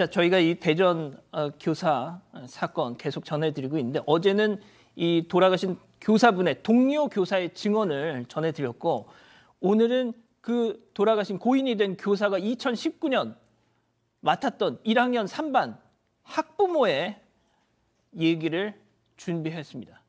자, 저희가 이 대전 교사 사건 계속 전해드리고 있는데 어제는 이 돌아가신 교사분의 동료 교사의 증언을 전해드렸고 오늘은 그 돌아가신 고인이 된 교사가 2019년 맡았던 1학년 3반 학부모의 얘기를 준비했습니다.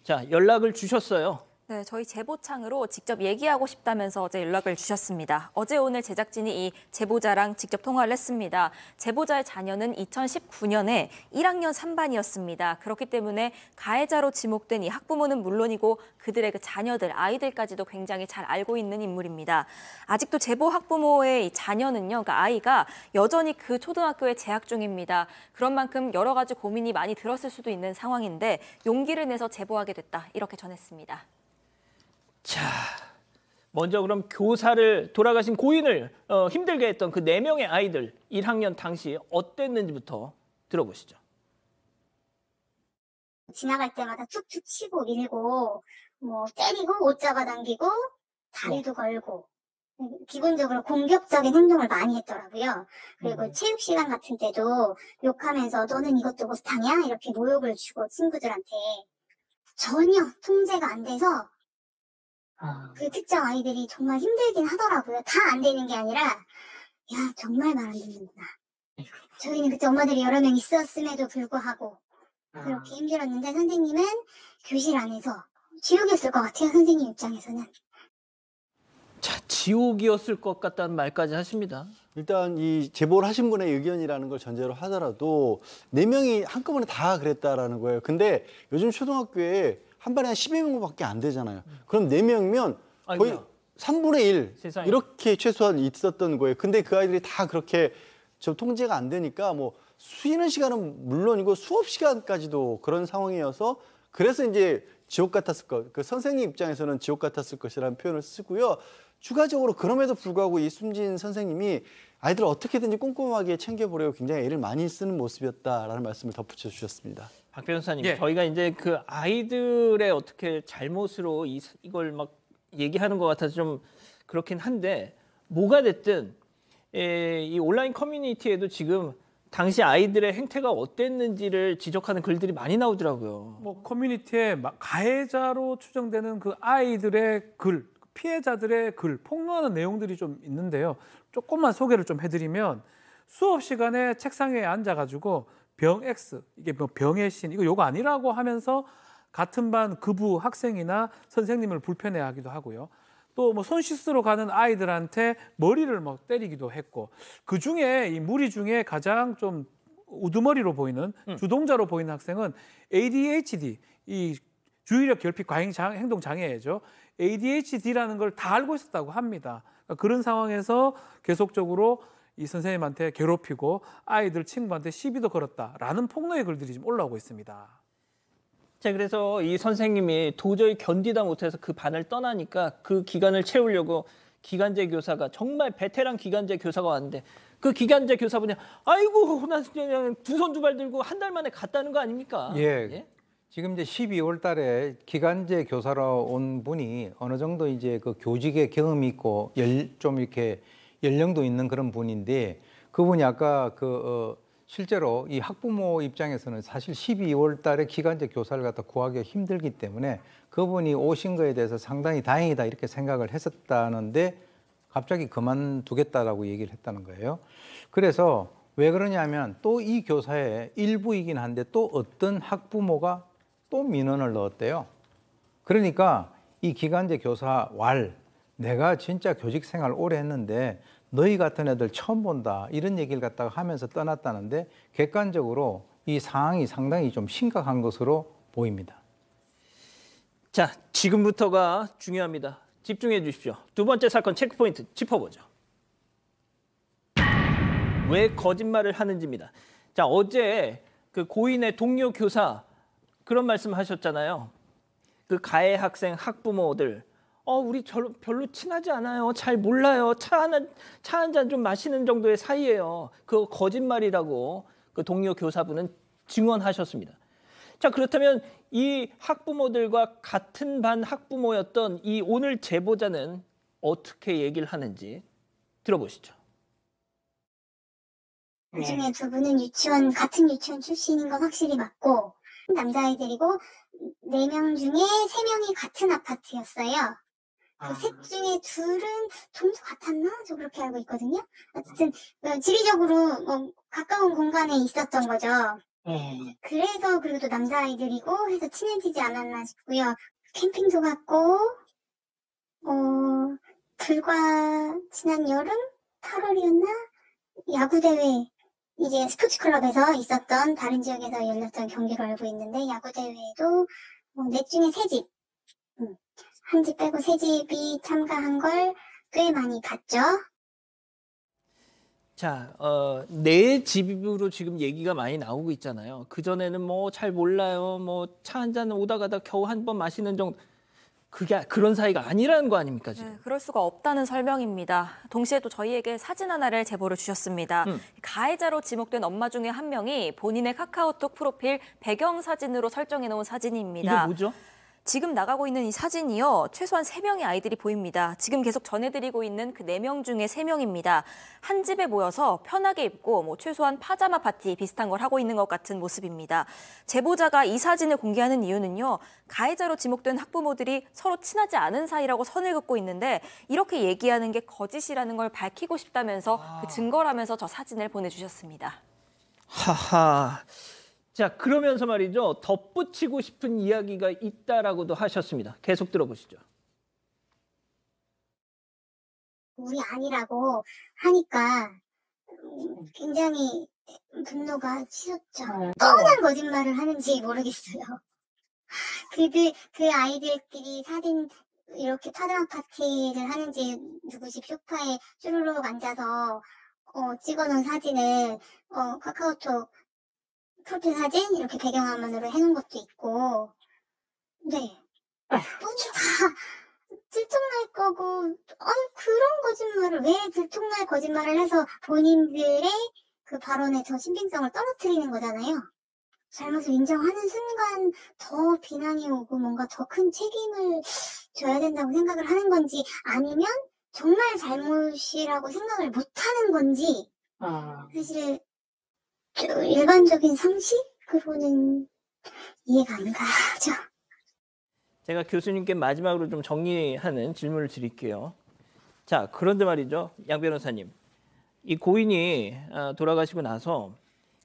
자, 연락을 주셨어요. 네, 저희 제보창으로 직접 얘기하고 싶다면서 어제 연락을 주셨습니다. 어제 오늘 제작진이 이 제보자랑 직접 통화를 했습니다. 제보자의 자녀는 2019년에 1학년 3반이었습니다. 그렇기 때문에 가해자로 지목된 이 학부모는 물론이고 그들의 그 자녀들, 아이들까지도 굉장히 잘 알고 있는 인물입니다. 아직도 제보 학부모의 이 자녀는요, 그러니까 아이가 여전히 그 초등학교에 재학 중입니다. 그런 만큼 여러 가지 고민이 많이 들었을 수도 있는 상황인데 용기를 내서 제보하게 됐다, 이렇게 전했습니다. 자, 먼저 그럼 돌아가신 고인을 힘들게 했던 그 4명의 아이들 1학년 당시 어땠는지부터 들어보시죠. 지나갈 때마다 툭툭 치고 밀고 뭐 때리고 옷 잡아당기고 다리도 걸고 기본적으로 공격적인 행동을 많이 했더라고요. 그리고 체육 시간 같은 때도 욕하면서 너는 이것도 못하냐 이렇게 모욕을 주고 친구들한테 전혀 통제가 안 돼서 그 특정 아이들이 정말 힘들긴 하더라고요. 다 안 되는 게 아니라 야 정말 말 안 듣는구나. 저희는 그때 엄마들이 여러 명 있었음에도 불구하고 그렇게 힘들었는데 선생님은 교실 안에서 지옥이었을 것 같아요. 선생님 입장에서는. 자, 지옥이었을 것 같다는 말까지 하십니다. 일단 이 제보를 하신 분의 의견이라는 걸 전제로 하더라도 4명이 한꺼번에 다 그랬다라는 거예요. 근데 요즘 초등학교에 한 반에 한 10여 명밖에 안 되잖아요. 그럼 4명이면 거의 아이고야. 3분의 1 세상에. 이렇게 최소한 있었던 거예요. 근데 그 아이들이 다 그렇게 좀 통제가 안 되니까 뭐 쉬는 시간은 물론이고 수업 시간까지도 그런 상황이어서 그래서 이제 지옥 같았을 것, 그 선생님 입장에서는 지옥 같았을 것이라는 표현을 쓰고요. 추가적으로 그럼에도 불구하고 이 숨진 선생님이 아이들을 어떻게든지 꼼꼼하게 챙겨보려고 굉장히 애를 많이 쓰는 모습이었다라는 말씀을 덧붙여 주셨습니다. 박 변호사님, 예. 저희가 이제 그 아이들의 어떻게 잘못으로 이걸 막 얘기하는 것 같아서 좀 그렇긴 한데 뭐가 됐든 이 온라인 커뮤니티에도 지금 당시 아이들의 행태가 어땠는지를 지적하는 글들이 많이 나오더라고요. 뭐 커뮤니티에 가해자로 추정되는 그 아이들의 글, 피해자들의 글, 폭로하는 내용들이 좀 있는데요. 조금만 소개를 좀 해드리면 수업 시간에 책상 위에 앉아가지고 병 X, 이게 뭐 병의 신, 이거 요거 아니라고 하면서 같은 반 급우 학생이나 선생님을 불편해하기도 하고요. 또 뭐 손 씻으러 가는 아이들한테 머리를 막 때리기도 했고, 그 중에 이 무리 중에 가장 좀 우두머리로 보이는 주동자로 보이는 학생은 ADHD, 이 주의력 결핍 과잉 행동 장애죠. ADHD라는 걸 다 알고 있었다고 합니다. 그러니까 그런 상황에서 계속적으로 이 선생님한테 괴롭히고 아이들 친구한테 시비도 걸었다라는 폭로의 글들이 지금 올라오고 있습니다. 자, 그래서 이 선생님이 도저히 견디다 못해서 그 반을 떠나니까 그 기간을 채우려고 기간제 교사가, 정말 베테랑 기간제 교사가 왔는데 그 기간제 교사분이 아이고 나 그냥 두 손 두 발 들고 한 달 만에 갔다는 거 아닙니까? 예. 지금 이제 12월 달에 기간제 교사로 온 분이 어느 정도 이제 그 교직의 경험이 있고 좀 이렇게 연령도 있는 그런 분인데, 그분이 아까 실제로 이 학부모 입장에서는 사실 12월 달에 기간제 교사를 갖다 구하기가 힘들기 때문에 그분이 오신 거에 대해서 상당히 다행이다 이렇게 생각을 했었다는데 갑자기 그만두겠다라고 얘기를 했다는 거예요. 그래서 왜 그러냐면 또 이 교사의 일부이긴 한데 또 어떤 학부모가 또 민원을 넣었대요. 그러니까 이 기간제 교사 내가 진짜 교직 생활 오래 했는데 너희 같은 애들 처음 본다 이런 얘기를 갖다가 하면서 떠났다는데 객관적으로 이 상황이 상당히 좀 심각한 것으로 보입니다. 자, 지금부터가 중요합니다. 집중해 주십시오. 두 번째 사건 체크포인트 짚어보죠. 왜 거짓말을 하는지입니다. 자, 어제 그 고인의 동료 교사 그런 말씀 하셨잖아요. 그 가해 학생 학부모들 우리 별로 친하지 않아요. 잘 몰라요. 차 한 잔 좀 마시는 정도의 사이예요. 그거 거짓말이라고 그 동료 교사분은 증언하셨습니다. 자, 그렇다면 이 학부모들과 같은 반 학부모였던 이 오늘 제보자는 어떻게 얘기를 하는지 들어보시죠. 그중에 두 분은 같은 유치원 출신인 건 확실히 맞고, 남자아이들이고, 4명 중에 3명이 같은 아파트였어요. 그 셋 중에 둘은 동서 같았나? 저 그렇게 알고 있거든요. 어쨌든, 지리적으로 가까운 공간에 있었던 거죠. 그래서, 그리고 또 남자아이들이고 해서 친해지지 않았나 싶고요. 캠핑도 갔고, 불과 지난 여름? 8월이었나? 야구대회, 이제 스포츠클럽에서 있었던 다른 지역에서 열렸던 경기로 알고 있는데, 야구대회에도 넷 중에 3집, 한 집 빼고 3집이 참가한 걸 꽤 많이 봤죠. 자, 내 집으로 지금 얘기가 많이 나오고 있잖아요. 그전에는 뭐 잘 몰라요. 뭐 차 한 잔 오다 가다 겨우 한 번 마시는 정도. 그게 그런 사이가 아니라는 거 아닙니까, 지금? 네, 그럴 수가 없다는 설명입니다. 동시에 또 저희에게 사진 하나를 제보를 주셨습니다. 가해자로 지목된 엄마 중에 한 명이 본인의 카카오톡 프로필 배경사진으로 설정해놓은 사진입니다. 이게 뭐죠? 지금 나가고 있는 이 사진이요. 최소한 3명의 아이들이 보입니다. 지금 계속 전해드리고 있는 그 4명 중에 3명입니다. 한 집에 모여서 편하게 입고 최소한 파자마 파티 비슷한 걸 하고 있는 것 같은 모습입니다. 제보자가 이 사진을 공개하는 이유는요. 가해자로 지목된 학부모들이 서로 친하지 않은 사이라고 선을 긋고 있는데 이렇게 얘기하는 게 거짓이라는 걸 밝히고 싶다면서 그 증거라면서 저 사진을 보내주셨습니다. 하하. 자, 그러면서 말이죠. 덧붙이고 싶은 이야기가 있다라고도 하셨습니다. 계속 들어보시죠. 우리 아니라고 하니까 굉장히 분노가 치솟죠. 뻔한 거짓말을 하는지 모르겠어요. 그 아이들끼리 사진 이렇게 파자마 파티를 하는지 누구 집 소파에 쭈루룩 앉아서 찍어놓은 사진을 카카오톡 프로필 사진 이렇게 배경화면으로 해놓은 것도 있고, 네. 다 들통날 거고, 그런 거짓말을 왜 들통날 거짓말을 해서 본인들의 그 발언의 저 신빙성을 떨어뜨리는 거잖아요. 잘못을 인정하는 순간 더 비난이 오고 뭔가 더 큰 책임을 져야 된다고 생각을 하는 건지 아니면 정말 잘못이라고 생각을 못하는 건지 사실 일반적인 상식으로는 이해가 안 가죠. 제가 교수님께 마지막으로 좀 정리하는 질문을 드릴게요. 자, 그런데 말이죠. 양 변호사님. 이 고인이 돌아가시고 나서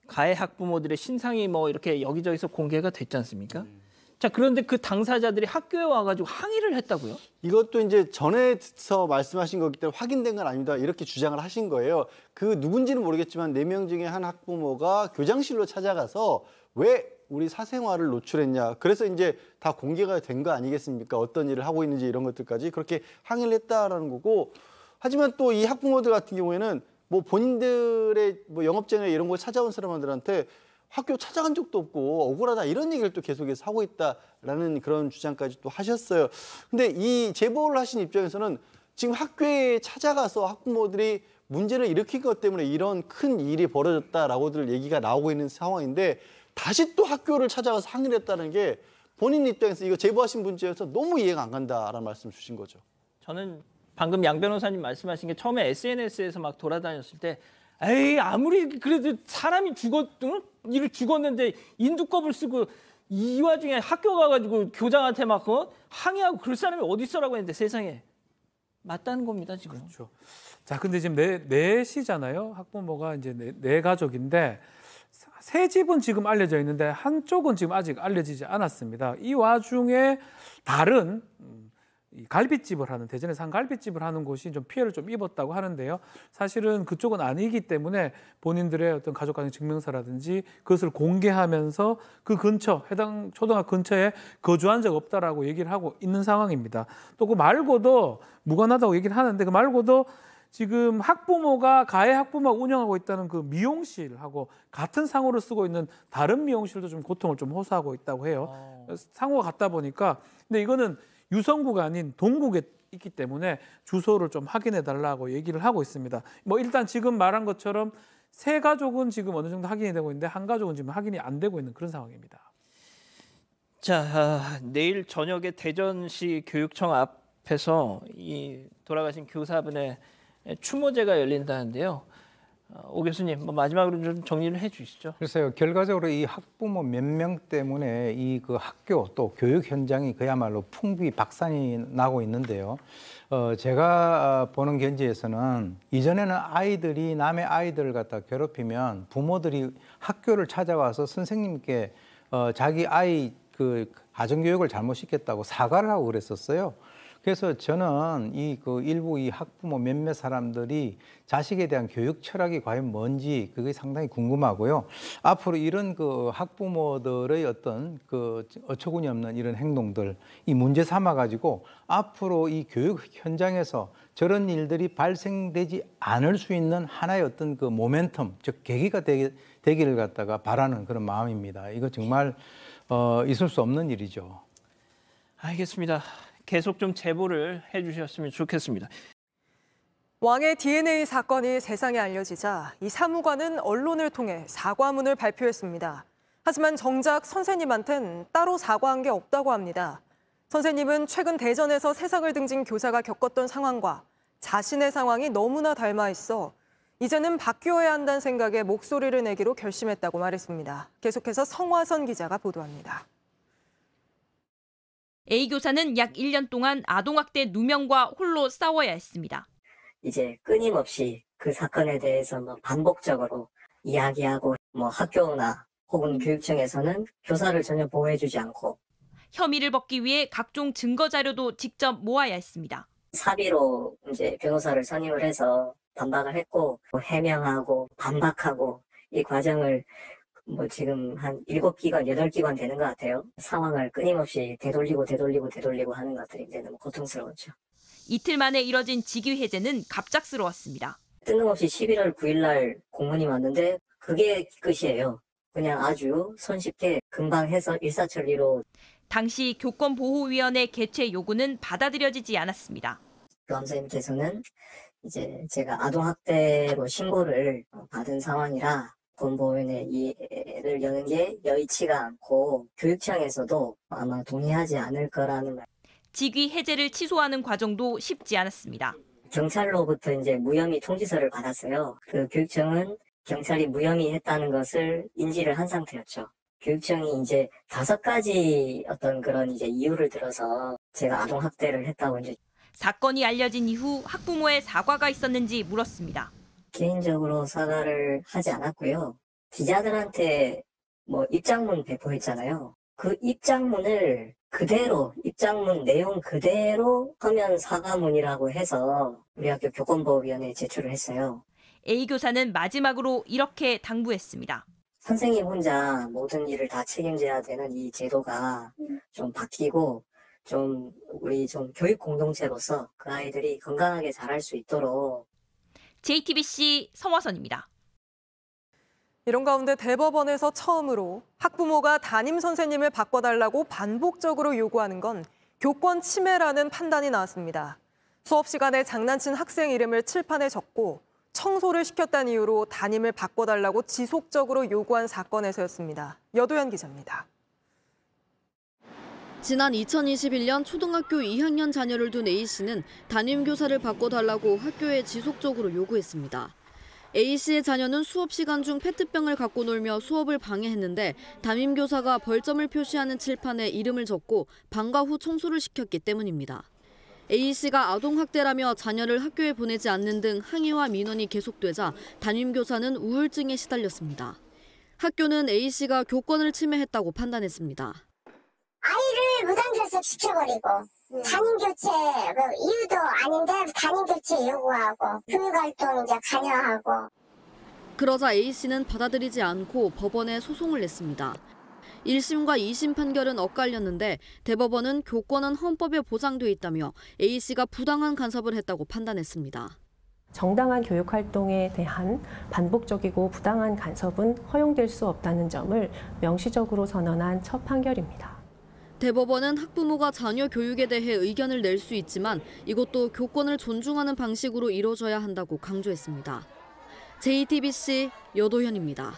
가해 학부모들의 신상이 이렇게 여기저기서 공개가 됐지 않습니까? 자, 그런데 그 당사자들이 학교에 와가지고 항의를 했다고요? 이것도 이제 전에서 말씀하신 거기 때문에 확인된 건 아닙니다. 이렇게 주장을 하신 거예요. 그 누군지는 모르겠지만 4명 중에 한 학부모가 교장실로 찾아가서 왜 우리 사생활을 노출했냐. 그래서 이제 다 공개가 된 거 아니겠습니까? 어떤 일을 하고 있는지 이런 것들까지 그렇게 항의를 했다라는 거고. 하지만 또 이 학부모들 같은 경우에는 본인들의 영업장애 이런 거 찾아온 사람들한테 학교 찾아간 적도 없고 억울하다 이런 얘기를 또 계속해서 하고 있다라는 그런 주장까지 또 하셨어요. 근데 이 제보를 하신 입장에서는 지금 학교에 찾아가서 학부모들이 문제를 일으킨 것 때문에 이런 큰 일이 벌어졌다라고들 얘기가 나오고 있는 상황인데 다시 또 학교를 찾아가서 항의를 했다는 게 본인 입장에서 이거 제보하신 분 입장에서 너무 이해가 안 간다라는 말씀 주신 거죠. 저는 방금 양 변호사님 말씀하신 게 처음에 SNS에서 막 돌아다녔을 때 에이 아무리 그래도 사람이 죽었는데 인두껍을 쓰고 이 와중에 학교 가가지고 교장한테 막 항의하고 그럴 사람이 어디 있어라고 했는데 세상에 맞다는 겁니다 지금. 그렇죠. 자, 근데 지금 넷이잖아요. 학부모가 이제 네 가족인데 세 집은 지금 알려져 있는데 한쪽은 지금 아직 알려지지 않았습니다. 이 와중에 다른 이 갈비집을 하는 대전에서 한 갈비집을 하는 곳이 좀 피해를 좀 입었다고 하는데요. 사실은 그쪽은 아니기 때문에 본인들의 어떤 가족관계 증명서라든지 그것을 공개하면서 그 근처 해당 초등학교 근처에 거주한 적 없다라고 얘기를 하고 있는 상황입니다. 또 그 말고도 무관하다고 얘기를 하는데 그 말고도 지금 학부모가 가해 학부모가 운영하고 있다는 그 미용실하고 같은 상호를 쓰고 있는 다른 미용실도 좀 고통을 좀 호소하고 있다고 해요. 상호가 같다 보니까 근데 이거는 유성구가 아닌 동구에 있기 때문에 주소를 좀 확인해 달라고 얘기를 하고 있습니다. 일단 지금 말한 것처럼 세 가족은 지금 어느 정도 확인이 되고 있는데 한 가족은 지금 확인이 안 되고 있는 그런 상황입니다. 자, 내일 저녁에 대전시 교육청 앞에서 이 돌아가신 교사분의 추모제가 열린다는데요. 오 교수님, 뭐 마지막으로 좀 정리를 해주시죠. 글쎄요, 결과적으로 이 학부모 몇 명 때문에 이 그 학교 또 교육 현장이 그야말로 풍비박산이 나고 있는데요. 제가 보는 견지에서는 이전에는 아이들이 남의 아이들을 갖다 괴롭히면 부모들이 학교를 찾아와서 선생님께 자기 아이 그 가정교육을 잘못 시켰다고 사과를 하고 그랬었어요. 그래서 저는 일부 이 학부모 몇몇 사람들이 자식에 대한 교육 철학이 과연 뭔지 그게 상당히 궁금하고요. 앞으로 이런 그 학부모들의 어떤 그 어처구니 없는 이런 행동들 이 문제 삼아 가지고 앞으로 이 교육 현장에서 저런 일들이 발생되지 않을 수 있는 하나의 어떤 그 모멘텀, 즉 계기가 되기를 갖다가 바라는 그런 마음입니다. 이거 정말 있을 수 없는 일이죠. 알겠습니다. 계속 좀 제보를 해주셨으면 좋겠습니다. 왕의 DNA 사건이 세상에 알려지자 이 사무관은 언론을 통해 사과문을 발표했습니다. 하지만 정작 선생님한텐 따로 사과한 게 없다고 합니다. 선생님은 최근 대전에서 세상을 등진 교사가 겪었던 상황과 자신의 상황이 너무나 닮아 있어 이제는 바뀌어야 한다는 생각에 목소리를 내기로 결심했다고 말했습니다. 계속해서 성화선 기자가 보도합니다. A 교사는 약 1년 동안 아동학대 누명과 홀로 싸워야 했습니다. 이제 끊임없이 그 사건에 대해서 반복적으로 이야기하고 학교나 혹은 교육청에서는 교사를 전혀 보호해주지 않고 혐의를 벗기 위해 각종 증거 자료도 직접 모아야 했습니다. 사비로 이제 변호사를 선임을 해서 반박을 했고 해명하고 반박하고 이 과정을 지금 한 7기관, 8기관 되는 것 같아요. 상황을 끊임없이 되돌리고 하는 것들이 이제 너무 고통스러웠죠. 이틀 만에 이뤄진 직위 해제는 갑작스러웠습니다. 뜬금없이 11월 9일 날 공문이 왔는데 그게 끝이에요. 그냥 아주 손쉽게 금방 해서 일사천리로. 당시 교권보호위원회 개최 요구는 받아들여지지 않았습니다. 교감선생님께서는 이제 제가 아동학대로 신고를 받은 상황이라 권보위원회 이를 여는 게 여의치가 않고 교육청에서도 아마 동의하지 않을 거라는 말. 직위 해제를 취소하는 과정도 쉽지 않았습니다. 경찰로부터 이제 무혐의 통지서를 받았어요. 그 교육청은 경찰이 무혐의 했다는 것을 인지를 한 상태였죠. 교육청이 이제 5가지 어떤 그런 이제 이유를 들어서 제가 아동학대를 했다고 이제. 사건이 알려진 이후 학부모의 사과가 있었는지 물었습니다. 개인적으로 사과를 하지 않았고요. 기자들한테 입장문 배포했잖아요. 그 입장문을 그대로, 입장문 내용 그대로 서면 사과문이라고 해서 우리 학교 교권보호위원회에 제출을 했어요. A 교사는 마지막으로 이렇게 당부했습니다. 선생님 혼자 모든 일을 다 책임져야 되는 이 제도가 좀 바뀌고 우리 교육 공동체로서 그 아이들이 건강하게 자랄 수 있도록. JTBC 성화선입니다. 이런 가운데 대법원에서 처음으로 학부모가 담임 선생님을 바꿔달라고 반복적으로 요구하는 건 교권 침해라는 판단이 나왔습니다. 수업 시간에 장난친 학생 이름을 칠판에 적고 청소를 시켰다는 이유로 담임을 바꿔달라고 지속적으로 요구한 사건에서였습니다. 여도현 기자입니다. 지난 2021년 초등학교 2학년 자녀를 둔 A씨는 담임교사를 바꿔달라고 학교에 지속적으로 요구했습니다. A씨의 자녀는 수업 시간 중 페트병을 갖고 놀며 수업을 방해했는데 담임교사가 벌점을 표시하는 칠판에 이름을 적고 방과 후 청소를 시켰기 때문입니다. A씨가 아동학대라며 자녀를 학교에 보내지 않는 등 항의와 민원이 계속되자 담임교사는 우울증에 시달렸습니다. 학교는 A씨가 교권을 침해했다고 판단했습니다. 아이를 무단결석 시켜버리고 담임교체 이유도 아닌데 담임교체 요구하고 교육활동 이제 관여하고. 그러자 A씨는 받아들이지 않고 법원에 소송을 냈습니다. 1심과 2심 판결은 엇갈렸는데 대법원은 교권은 헌법에 보장돼 있다며 A씨가 부당한 간섭을 했다고 판단했습니다. 정당한 교육 활동에 대한 반복적이고 부당한 간섭은 허용될 수 없다는 점을 명시적으로 선언한 첫 판결입니다. 대법원은 학부모가 자녀 교육에 대해 의견을 낼 수 있지만 이것도 교권을 존중하는 방식으로 이루어져야 한다고 강조했습니다. JTBC 여도현입니다.